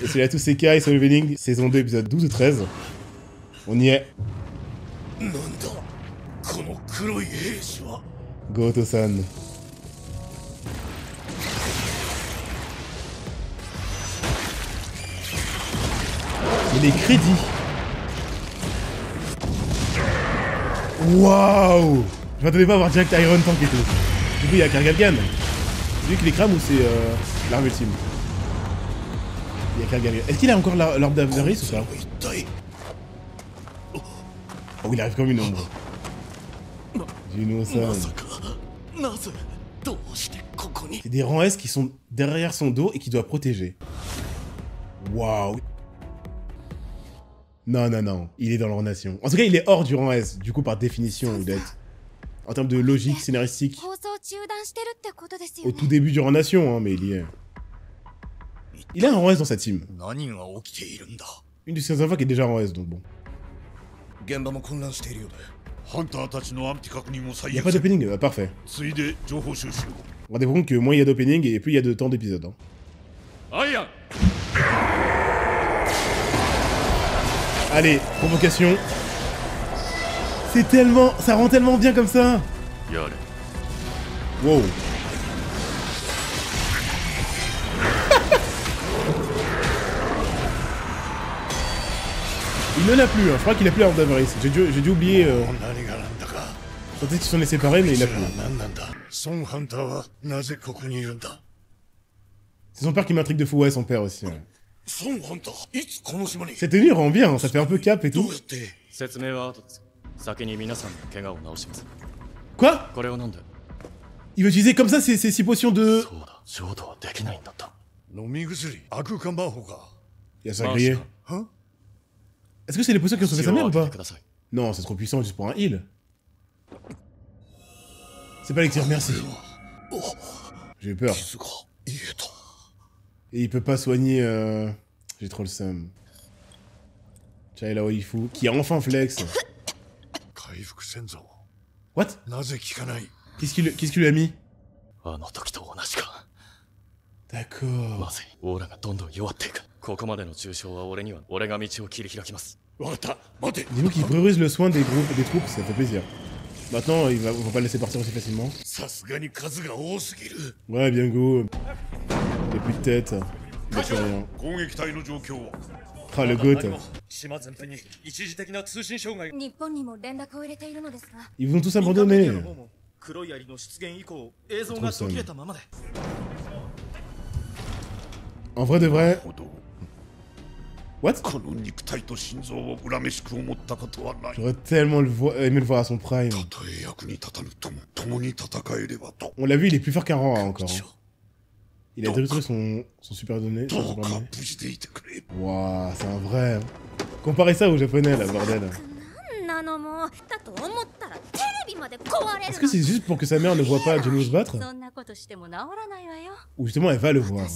Et c'est là tous ces cas, Solo Leveling, saison 2, épisode 12 ou 13. On y est. Goto-san. Et les crédits. Waouh! Je m'attendais pas à voir direct Iron Tank et tout. Du coup, il y a Kargalgan. C'est lui qui les crame ou c'est l'arme ultime? Il y a Kargalgan. Est-ce qu'il a encore l'orbe d'Avarice ou pas? Oh, il arrive comme une ombre. Juno-san. C'est des rangs S qui sont derrière son dos et qui doit protéger. Waouh! Non, non, non. Il est dans leur nation. En tout cas, il est hors du rang S. Du coup, par définition, il doit être... En termes de logique scénaristique, au tout début du rang nation, hein, mais il y est. Il a un rang S dans sa team. Une de ses enfants qui est déjà en rang S, donc bon. Il n'y a pas d'opening, parfait. Rendez-vous compte que moins il y a d'opening et plus il y a de temps d'épisode. Hein. Allez, provocation. C'est tellement... Ça rend tellement bien comme ça. Wow. Il ne l'a plus, hein. Je crois qu'il a plus l'orbe d'Avarice. J'ai dû oublier... Peut-être qu'ils sont séparés, mais il a plus. C'est son père qui m'intrigue de fou, ouais, son père aussi. Ouais. Cette tenue rend bien, hein. Ça fait un peu cap et tout. Quoi? Il veut utiliser comme ça ces 6 potions de... Il a ça grillé. Est-ce que c'est les potions qui ont sauvé sa mère ou pas? Non, c'est trop puissant juste pour un heal. C'est pas l'élixir, merci. J'ai eu peur. Et il peut pas soigner... J'ai trop le seum. Chaela Waifu, qui a enfin flex. What? Qu'est-ce qu'il lui a mis? D'accord. Dis-nous qu'il priorise le soin des troupes, ça fait plaisir. Maintenant, on va pas le laisser partir aussi facilement. Ouais, bien go. Il n'y a plus de tête. Il n'y a plus rien. Ah, le goth. Ils vont tous abandonner. En vrai de vrai... What? J'aurais tellement aimé le voir à son prime. On l'a vu, il est plus fort qu'un rang encore. Hein. Il a détruit son super donné. Waouh, c'est un vrai. Hein. Comparez ça au japonais, là, bordel. Est-ce que c'est juste pour que sa mère ne voit pas Juno se battre? Ou justement, elle va le voir?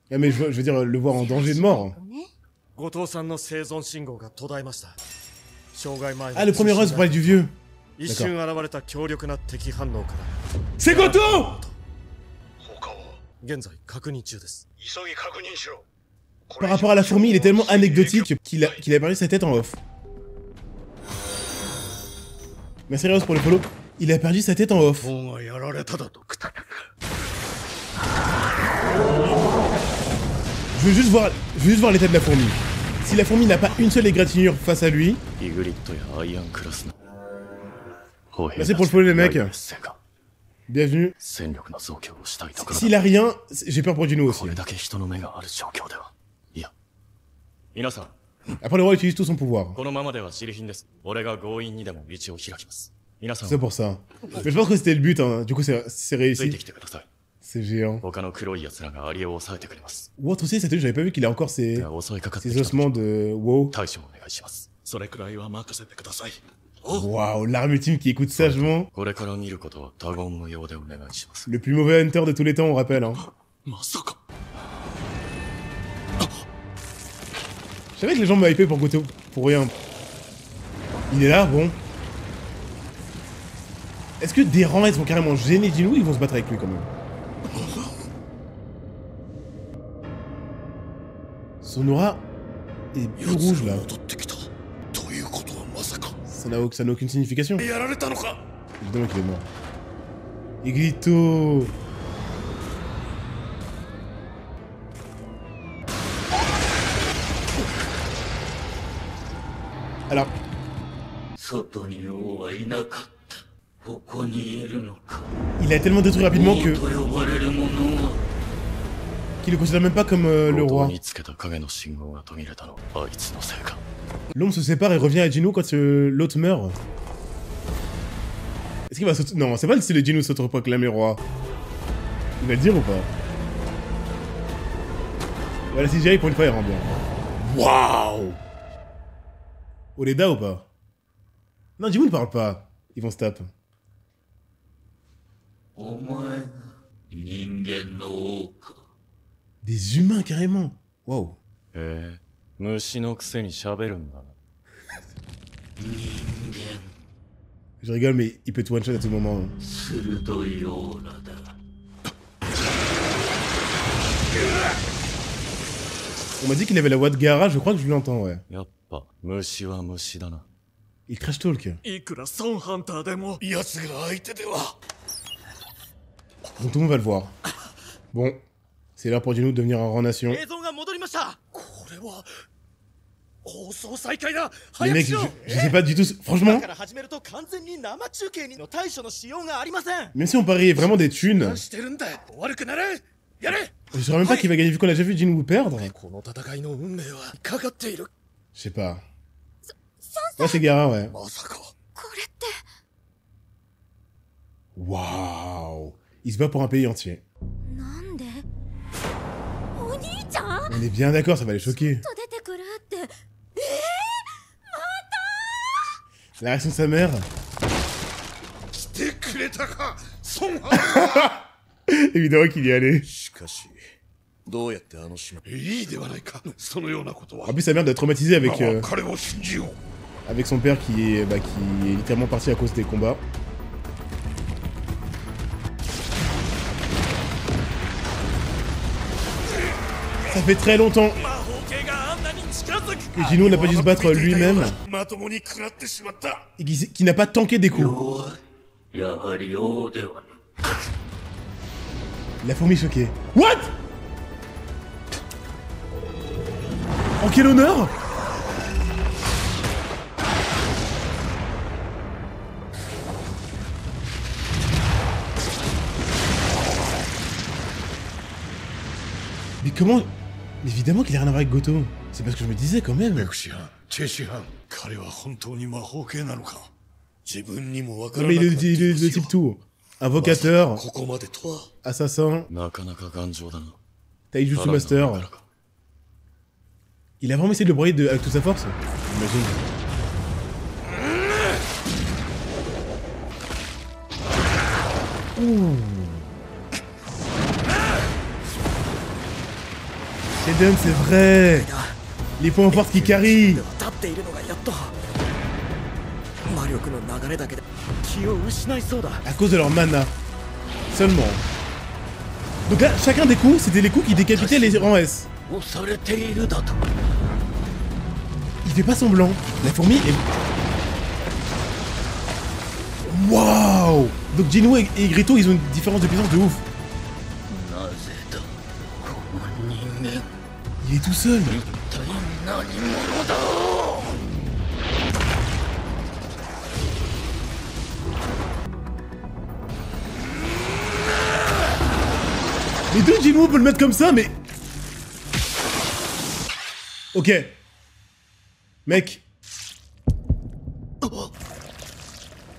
Ah mais je veux dire, le voir en danger de mort. Ah, le premier rose pour parler du vieux. C'est Goto! Par rapport à la fourmi, il est tellement anecdotique qu'il a perdu sa tête en off. Merci Rose pour le follow. Il a perdu sa tête en off. Je veux juste voir l'état de la fourmi. Si la fourmi n'a pas une seule égratignure face à lui... Merci pour le follow les mecs. Bienvenue. S'il a rien, j'ai peur pour Juno aussi. Après le roi utilise tout son pouvoir. C'est pour ça. Mais je pense que c'était le but, hein. Du coup c'est réussi. C'est géant. Wow, aussi, cette tenue, j'avais pas vu qu'il a encore ses ossements de WoW. Waouh, l'arme ultime qui écoute sagement. Le plus mauvais hunter de tous les temps, on rappelle. Hein. Je savais que les gens me hypaient pour Goto, pour rien. Il est là, bon. Est-ce que des rangs vont carrément gêner Juno ou ils vont se battre avec lui quand même? Son aura est plus rouge là. Ça n'a aucune signification. Évidemment qu'il est mort. Igrito. Alors. Il a tellement détruit rapidement que... qu'il le considère même pas comme le roi. L'homme se sépare et revient à Jinwoo quand l'autre meurt. Est-ce qu'il va sauter... Non, c'est pas le style de Jinwoo s'autoproclamer roi. Il va le dire ou pas? Voilà, CGI pour une fois il rend bien. Waouh! Oleda ou pas? Non, Jinwoo ne parle pas. Ils vont se taper. Des humains carrément. Waouh. Je rigole, mais il peut te one-shot à tout moment. Hein. On m'a dit qu'il avait la voix de Gaara, je crois que je l'entends, ouais. Il crash talk. Donc tout le monde va le voir. Bon, c'est l'heure pour Jinwoo de devenir un rang nation. Les mecs, je sais pas du tout... Franchement... Même si on pariait vraiment des thunes... Je saurais même pas qui va gagner vu qu'on a déjà vu Jinwoo perdre. Je sais pas. Ouais, c'est Gaara, ouais. Waouh. Il se bat pour un pays entier. On est bien d'accord, ça va les choquer. La réaction de sa mère. Évidemment qu'il y allait. En plus, sa mère doit être traumatisée avec son père qui est littéralement parti à cause des combats. Ça fait très longtemps que Jinwoo n'a pas dû se battre lui-même et qui n'a pas tanké des coups. La fourmi choquée. What? En quel honneur? Mais comment... Mais évidemment qu'il a rien à voir avec Goto. C'est parce que je me disais quand même. Non mais il est le type tout. Invocateur. Assassin. Taijutsu Master. Il a vraiment essayé de le broyer avec toute sa force. J'imagine. Ouh. Eden, c'est vrai. Les points forts qui carry. À cause de leur mana. Seulement. Donc là, chacun des coups, c'était les coups qui décapitaient les rangs S. Il fait pas semblant. La fourmi est... Waouh. Donc Jinwoo et Igrito, ils ont une différence de puissance de ouf. Il est tout seul. Les deux Jinwoo peut le mettre comme ça, mais... Ok. Mec.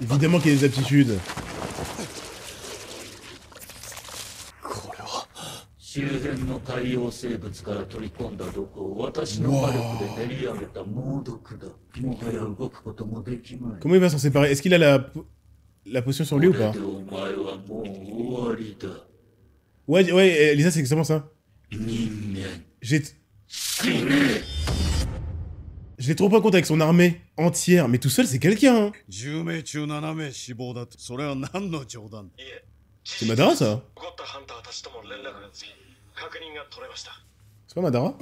Évidemment qu'il y a des aptitudes. Comment il va s'en séparer? Est-ce qu'il a la potion sur lui ou pas? Ouais, Lisa, c'est exactement ça. Je l'ai trop pas compte avec son armée entière, mais tout seul, c'est quelqu'un. Hein. C'est Madara, ça? C'est pas Madara?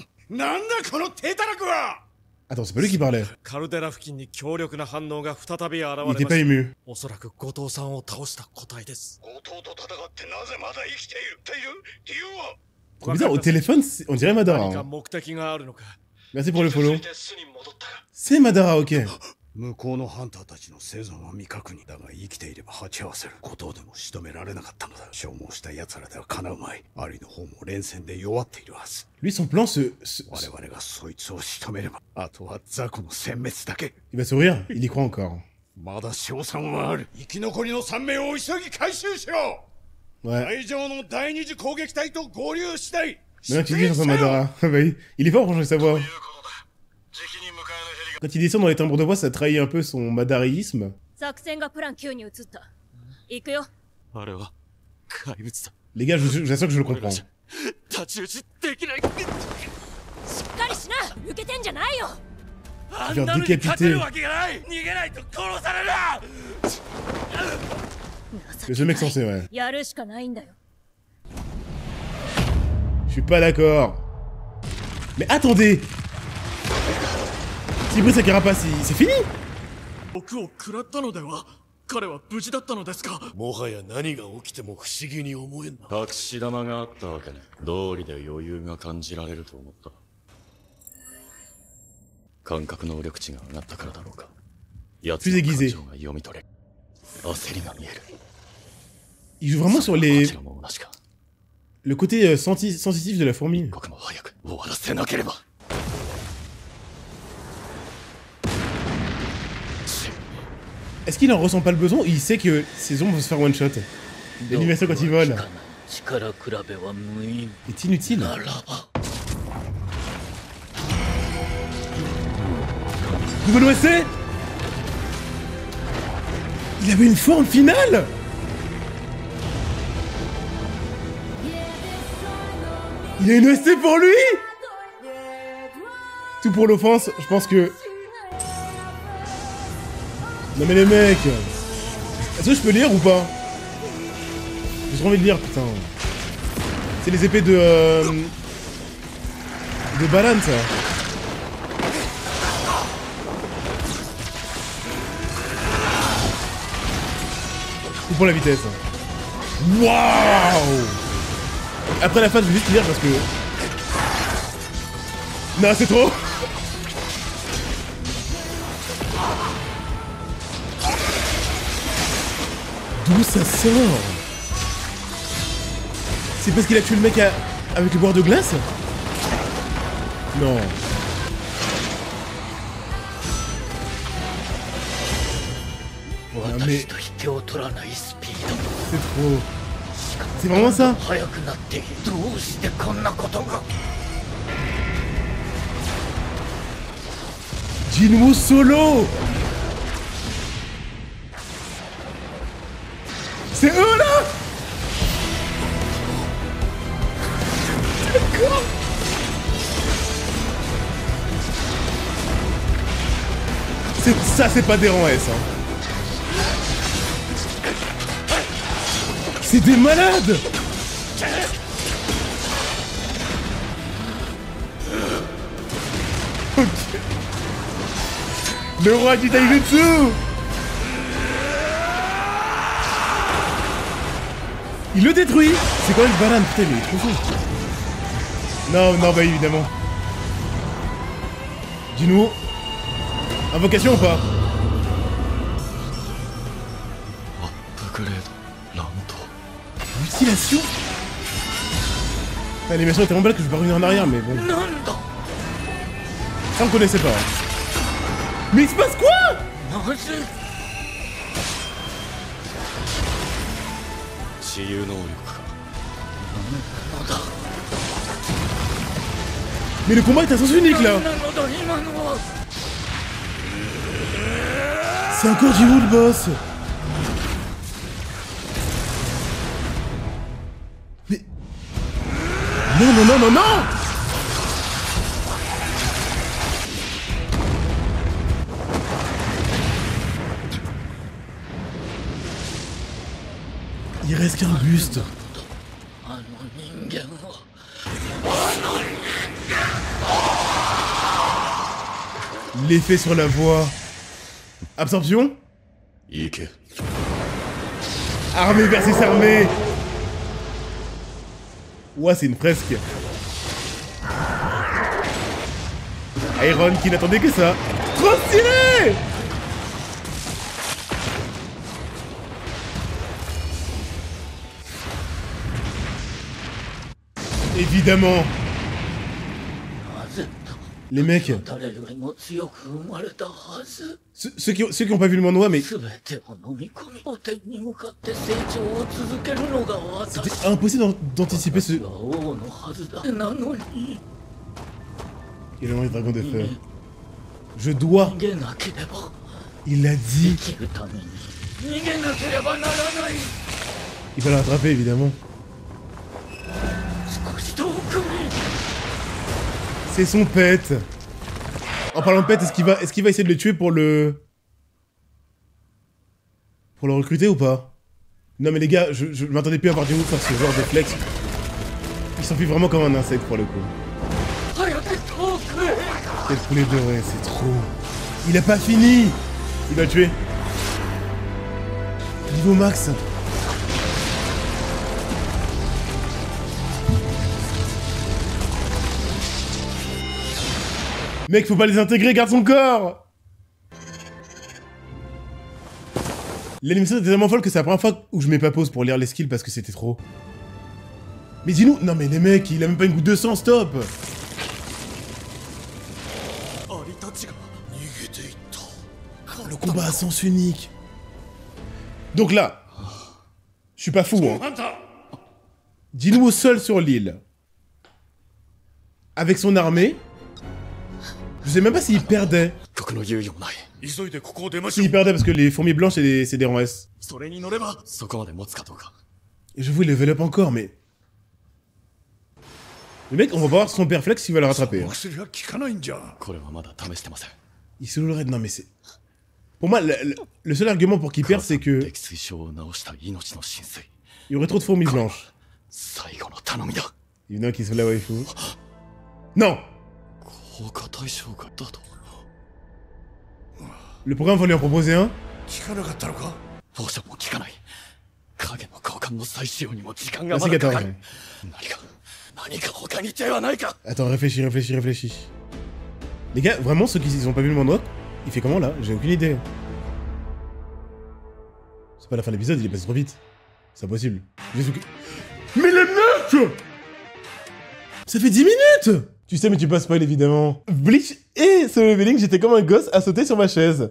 Attends, c'est pas lui qui parlait. カルデラ付近に強力な反応が再び現れ Il ま était し pas た。 ému. おそらく後藤さんを倒した個体です。後藤と戦ってなぜまだ生きているっていう理由は Trop bizarre, au téléphone, on dirait Madara. 何か hein. 目的があるのか。 Merci pour le follow. 気がついて巣に戻ったが C'est Madara, ok. 向こうのハンターたちの生存は未確認だが生きていれば鉢合わせる後藤でも仕留められなかったのだ消耗した奴らではかなうまいアリの方も連戦で弱っているはず Lui, son plan, 我々がそいつを仕留めればあとは雑魚の殲滅だけ il va sourire. Il y croit encore. まだ勝算はある生き残りの3名を急ぎ回収しろ Ouais. 会場の第二次攻撃隊と合流したい Maintenant que tu dis j'entends Madara. Bah, il est fort pour changer sa voix. Quand il descend dans les timbres de voix, ça trahit un peu son madarisme. 作戦がプラン9に移った。行くよ。あれは怪物だ。 Les gars, j'assure que je le comprends. 太刀打ちできない。しっかりしな。抜けてんじゃないよ。あんなのに勝てるわけがない。逃げないと殺される。 Le ce mec censé, ouais. やるしかないんだよ。 Je suis pas d'accord. Mais attendez. S'il brise sa carapace, c'est fini? 僕を食らったのでは。彼は無事だったのですか。もはや何が起きても不思議に思えんな。隠し玉があったわけね。道理で余裕が感じられると思った。感覚能力値が上がったからだろうか。奴の感情が読み取れ。焦りが見える。Il joue vraiment sur les... こちらも同じか。 le côté sensitif de la fourmi. 一刻も早く終わらせなければ。 Est-ce qu'il en ressent pas le besoin ou il sait que ses ombres vont se faire one shot? L'animation quand il vole est inutile. Double OSC. Il avait une forme finale. Il a une OSC pour lui. Tout pour l'offense, je pense que... Non mais les mecs, est-ce que je peux lire ou pas? J'ai trop envie de lire, putain. C'est les épées de Balan, ça. Tout pour la vitesse. Waouh. Après la fin, je vais juste lire parce que... Non, c'est trop. D'où ça sort? C'est parce qu'il a tué le mec avec le boire de glace? Non. Non mais... C'est trop. C'est vraiment ça? Jinwoo solo! C'est eux là! D'accord! Ça c'est pas des rangs S hein. C'est des malades! Ok. Le roi du Taijutsu! Il le détruit! C'est quand même banane, putain, mais il est trop fou! Non, non, bah évidemment. Dis-nous. Invocation ou pas? Mutilation? L'animation est tellement belle que je vais pas revenir en arrière, mais bon. Ça on connaissait pas. Mais il se passe quoi? Mais le combat est à sens unique là. C'est encore Jinwoo le boss. Mais... Non, non, non, non, non. Il reste qu'un buste. L'effet sur la voix. Absorption. Ike. Armée versus armée. Ouah, c'est une fresque. Iron qui n'attendait que ça. Trop stylé! Évidemment. Les mecs. Ceux qui ont pas vu le manhwa, mais... C'était impossible d'anticiper ce... Il a envie de dragon de fer. Je dois... Il l'a dit. Il va le rattraper, évidemment. C'est son pet. En parlant de pet, est-ce qu'il va essayer de le tuer pour le... Pour le recruter ou pas? Non mais les gars, je m'attendais plus à voir Jinwoo faire ce genre de flex. Il s'enfuit vraiment comme un insecte pour le coup. Quel poulet doré, c'est trop... Il a pas fini. Il va le tuer. Niveau max. Mec, faut pas les intégrer, garde son corps. L'animation était tellement folle que c'est la première fois où je mets pas pause pour lire les skills parce que c'était trop. Mais dis-nous... Non mais les mecs, il a même pas une goutte de sang, stop. Le combat à sens unique. Donc là... Je suis pas fou, hein. Jinwoo seul sur l'île. Avec son armée... Je sais même pas s'il perdait. S'il perdait parce que les fourmis blanches c'est des rangs S. Et je vous il level up encore mais... Le mec on va voir son père Flex s'il va le rattraper. Hein. Il se le raid, non mais c'est... Pour moi le seul argument pour qu'il perde c'est que... Il y aurait trop de fourmis blanches. Évidemment qu'il se la waifu. Non. Le programme va lui en proposer un. Merci Gator. Attends, réfléchis. Les gars, vraiment, ceux qui ont pas vu le manhwa, il fait comment là? J'ai aucune idée. C'est pas la fin de l'épisode, il est passé trop vite. C'est impossible. Mais le mec! Ça fait 10 minutes! Tu sais, mais tu peux pas spoil évidemment. Bleach et ce leveling, j'étais comme un gosse à sauter sur ma chaise.